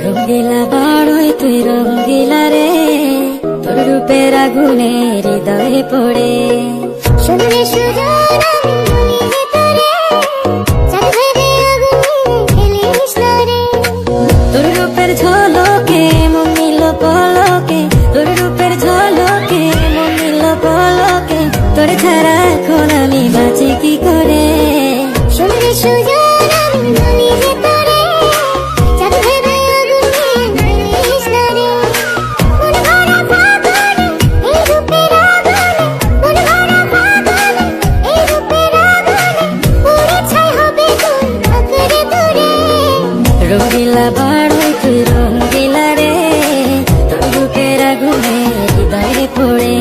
রঙ্গিলা বাড়ই তুই রঙ্গিলা রে, তোর রূপের আগুনে হৃদয়ে পড়ে। শুনলে সুজন আমি বলি তোরে, চাঁদ ভেবে আগুনে খেলিস না রে। তোর রূপের ঝলকে মন নিল পলকে, তোর রূপের ঝলকে মন নিল পলকে, তোর ছাড়া এখন আমি বাঁচি কি করে। শুনলে সুজন আমি বলি তোরে, চাঁদ ভেবে আগুনে খেলিস না রে। মন ভরা ফাগুনে এই রূপের আগুনে, মন ভরা ফাগুনে এই রূপের আগুনে, পুড়ে ছাই হবে তুই আঁকড়ে ধরে। রঙ্গিলা বাড়ই তুই রঙ্গিলা রে, তোর রূপের আগুনে হৃদয়ে পড়ে।